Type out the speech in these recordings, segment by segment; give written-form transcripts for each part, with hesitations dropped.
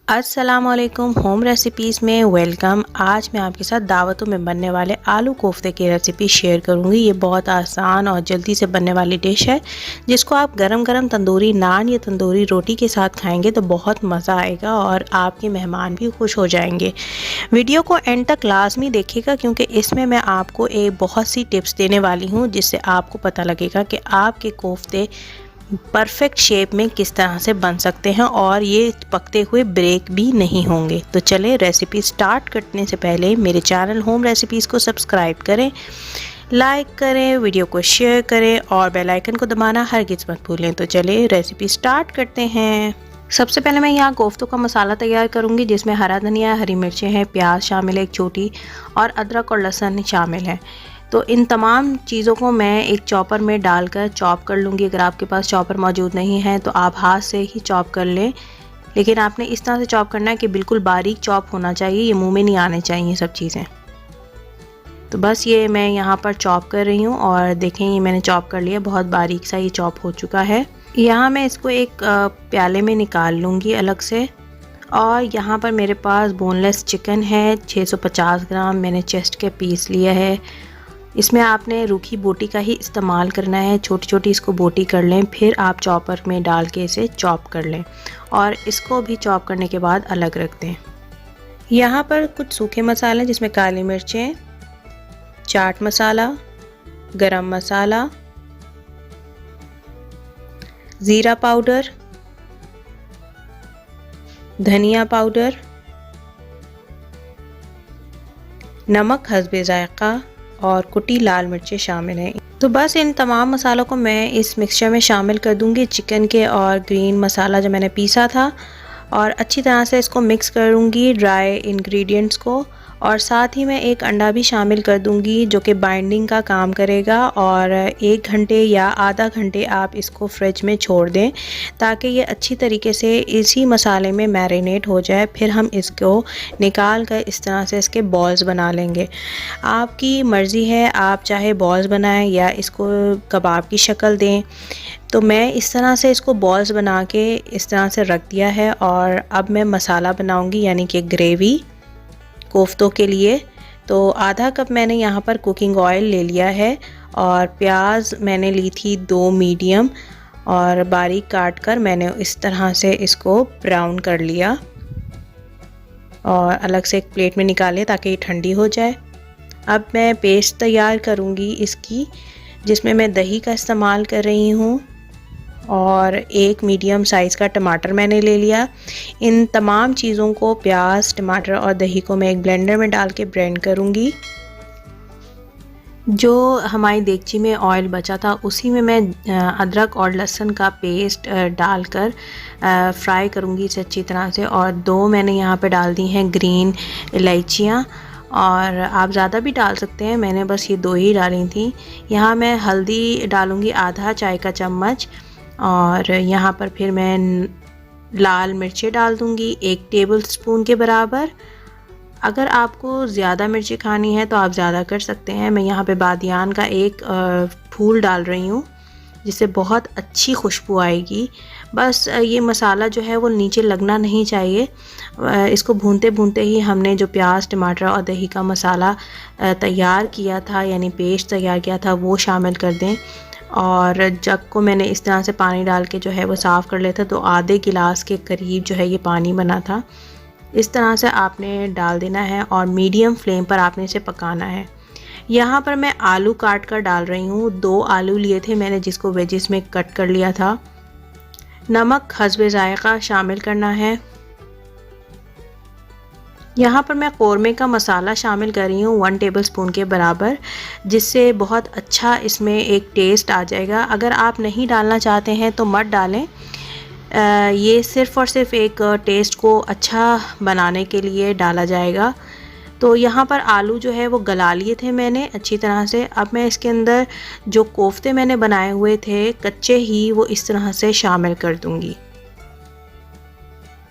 अस्सलामुअलैकुम, home recipes में welcome. आज मैं आपके साथ दावतों में बनने वाले आलू कोफ्ते की रेसिपी शेयर करूंगी। ये बहुत आसान और जल्दी से बनने वाली डिश है, जिसको आप गरम गरम तंदूरी नान या तंदूरी रोटी के साथ खाएंगे तो बहुत मज़ा आएगा और आपके मेहमान भी खुश हो जाएंगे। वीडियो को एंड तक लाजमी देखिएगा, क्योंकि इसमें मैं आपको एक बहुत सी टिप्स देने वाली हूँ, जिससे आपको पता लगेगा कि आपके कोफ्ते परफेक्ट शेप में किस तरह से बन सकते हैं और ये पकते हुए ब्रेक भी नहीं होंगे। तो चलें, रेसिपी स्टार्ट करने से पहले मेरे चैनल होम रेसिपीज़ को सब्सक्राइब करें, लाइक करें, वीडियो को शेयर करें और बेल आइकन को दबाना हरगिज़ मत भूलें। तो चलिए रेसिपी स्टार्ट करते हैं। सबसे पहले मैं यहाँ कोफ्तों का मसाला तैयार करूँगी, जिसमें हरा धनिया, हरी मिर्चें हैं, प्याज शामिल है एक छोटी, और अदरक और लहसुन शामिल है। तो इन तमाम चीज़ों को मैं एक चॉपर में डालकर चॉप कर लूँगी। अगर आपके पास चॉपर मौजूद नहीं है तो आप हाथ से ही चॉप कर लें, लेकिन आपने इस तरह से चॉप करना है कि बिल्कुल बारीक चॉप होना चाहिए, ये मुंह में नहीं आने चाहिए सब चीज़ें। तो बस ये मैं यहाँ पर चॉप कर रही हूँ और देखें ये मैंने चॉप कर लिया, बहुत बारीक सा ये चॉप हो चुका है। यहाँ मैं इसको एक प्याले में निकाल लूँगी अलग से। और यहाँ पर मेरे पास बोनलेस चिकन है, 650 ग्राम मैंने चेस्ट के पीस लिया है। इसमें आपने रूखी बोटी का ही इस्तेमाल करना है, छोटी छोटी इसको बोटी कर लें, फिर आप चॉपर में डाल के इसे चॉप कर लें और इसको भी चॉप करने के बाद अलग रख दें। यहाँ पर कुछ सूखे मसाले, जिसमें काली मिर्चें, चाट मसाला, गरम मसाला, ज़ीरा पाउडर, धनिया पाउडर, नमक हस्बे ज़ायक़ा और कुटी लाल मिर्चें शामिल हैं। तो बस इन तमाम मसालों को मैं इस मिक्सचर में शामिल कर दूंगी, चिकन के और ग्रीन मसाला जो मैंने पीसा था, और अच्छी तरह से इसको मिक्स करूंगी ड्राई इंग्रेडिएंट्स को। और साथ ही मैं एक अंडा भी शामिल कर दूंगी, जो कि बाइंडिंग का काम करेगा। और 1 घंटे या आधा घंटे आप इसको फ्रिज में छोड़ दें, ताकि ये अच्छी तरीके से इसी मसाले में मैरिनेट हो जाए। फिर हम इसको निकाल कर इस तरह से इसके बॉल्स बना लेंगे। आपकी मर्ज़ी है, आप चाहे बॉल्स बनाएं या इसको कबाब की शक्ल दें। तो मैं इस तरह से इसको बॉल्स बना के इस तरह से रख दिया है। और अब मैं मसाला बनाऊंगी, यानी कि ग्रेवी कोफ्तों के लिए। तो आधा कप मैंने यहाँ पर कुकिंग ऑयल ले लिया है, और प्याज मैंने ली थी 2 मीडियम, और बारीक काट कर मैंने इस तरह से इसको ब्राउन कर लिया और अलग से एक प्लेट में निकाले ताकि ये ठंडी हो जाए। अब मैं पेस्ट तैयार करूँगी इसकी, जिसमें मैं दही का इस्तेमाल कर रही हूँ और 1 मीडियम साइज़ का टमाटर मैंने ले लिया। इन तमाम चीज़ों को, प्याज, टमाटर और दही को मैं एक ब्लेंडर में डाल के ब्लेंड करूँगी। जो हमारी देगची में ऑयल बचा था उसी में मैं अदरक और लहसुन का पेस्ट डालकर फ्राई करूँगी इसे अच्छी तरह से। और 2 मैंने यहाँ पे डाल दी हैं ग्रीन इलायचियाँ, और आप ज़्यादा भी डाल सकते हैं, मैंने बस ये 2 ही डाली थी। यहाँ मैं हल्दी डालूँगी आधा चाय का चम्मच, और यहाँ पर फिर मैं लाल मिर्चें डाल दूँगी 1 टेबल स्पून के बराबर। अगर आपको ज़्यादा मिर्ची खानी है तो आप ज़्यादा कर सकते हैं। मैं यहाँ पे बादियान का एक फूल डाल रही हूँ, जिससे बहुत अच्छी खुशबू आएगी। बस ये मसाला जो है वो नीचे लगना नहीं चाहिए। इसको भूनते भूनते ही हमने जो प्याज, टमाटर और दही का मसाला तैयार किया था, यानी पेस्ट तैयार किया था, वो शामिल कर दें। और जग को मैंने इस तरह से पानी डाल के जो है वो साफ़ कर लिया था, तो आधे गिलास के करीब जो है ये पानी बना था। इस तरह से आपने डाल देना है और मीडियम फ्लेम पर आपने इसे पकाना है। यहाँ पर मैं आलू काट कर डाल रही हूँ। 2 आलू लिए थे मैंने, जिसको वेजिस में कट कर लिया था। नमक हस्बे ज़ायक़ा शामिल करना है। यहाँ पर मैं कौरमे का मसाला शामिल कर रही हूँ 1 टेबलस्पून के बराबर, जिससे बहुत अच्छा इसमें एक टेस्ट आ जाएगा। अगर आप नहीं डालना चाहते हैं तो मत डालें, ये सिर्फ़ और सिर्फ एक टेस्ट को अच्छा बनाने के लिए डाला जाएगा। तो यहाँ पर आलू जो है वो गला लिए थे मैंने अच्छी तरह से। अब मैं इसके अंदर जो कोफ्ते मैंने बनाए हुए थे कच्चे ही, वो इस तरह से शामिल कर दूँगी।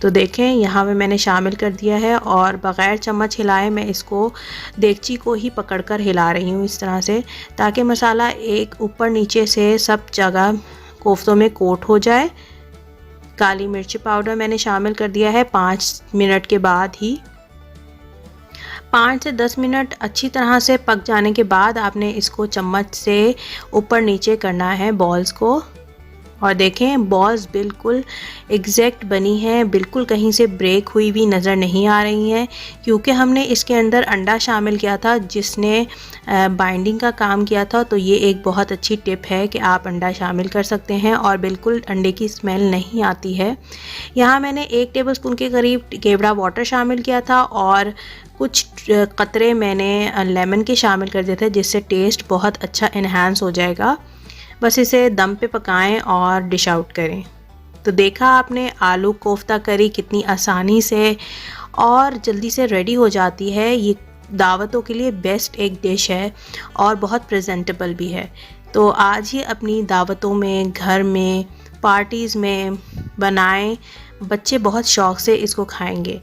तो देखें यहाँ पे मैंने शामिल कर दिया है, और बग़ैर चम्मच हिलाए मैं इसको देगची को ही पकड़कर हिला रही हूँ इस तरह से, ताकि मसाला एक ऊपर नीचे से सब जगह कोफ्तों में कोट हो जाए। काली मिर्ची पाउडर मैंने शामिल कर दिया है 5 मिनट के बाद ही। 5 से 10 मिनट अच्छी तरह से पक जाने के बाद आपने इसको चम्मच से ऊपर नीचे करना है बॉल्स को। और देखें बॉल्स बिल्कुल एग्जैक्ट बनी है, बिल्कुल कहीं से ब्रेक हुई भी नज़र नहीं आ रही हैं, क्योंकि हमने इसके अंदर अंडा शामिल किया था जिसने बाइंडिंग का काम किया था। तो ये एक बहुत अच्छी टिप है कि आप अंडा शामिल कर सकते हैं और बिल्कुल अंडे की स्मेल नहीं आती है। यहाँ मैंने 1 टेबलस्पून के करीब केवड़ा वाटर शामिल किया था और कुछ कतरे मैंने लेमन के शामिल कर दिए थे, जिससे टेस्ट बहुत अच्छा इन्हांस हो जाएगा। बस इसे दम पे पकाएं और डिश आउट करें। तो देखा आपने आलू कोफ्ता करी कितनी आसानी से और जल्दी से रेडी हो जाती है। ये दावतों के लिए बेस्ट एक डिश है और बहुत प्रेजेंटेबल भी है। तो आज ही अपनी दावतों में, घर में, पार्टीज़ में बनाएं, बच्चे बहुत शौक़ से इसको खाएंगे।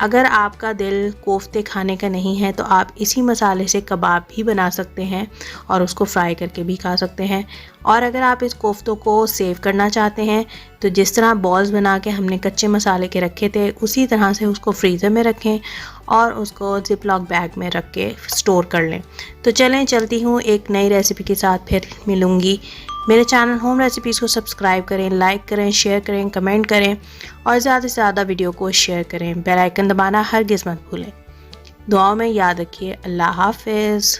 अगर आपका दिल कोफ्ते खाने का नहीं है तो आप इसी मसाले से कबाब भी बना सकते हैं और उसको फ्राई करके भी खा सकते हैं। और अगर आप इस कोफ्तों को सेव करना चाहते हैं तो जिस तरह बॉल्स बना के हमने कच्चे मसाले के रखे थे उसी तरह से उसको फ्रीज़र में रखें और उसको ज़िप-लॉक बैग में रख के स्टोर कर लें। तो चलें चलती हूँ एक नई रेसिपी के साथ फिर मिलूँगी। मेरे चैनल होम रेसिपीज़ को सब्सक्राइब करें, लाइक करें, शेयर करें, कमेंट करें और ज़्यादा से ज़्यादा वीडियो को शेयर करें। बेल आइकन दबाना हरगिज़ मत भूलें। दुआओं में याद रखिए। अल्लाह हाफ़िज़।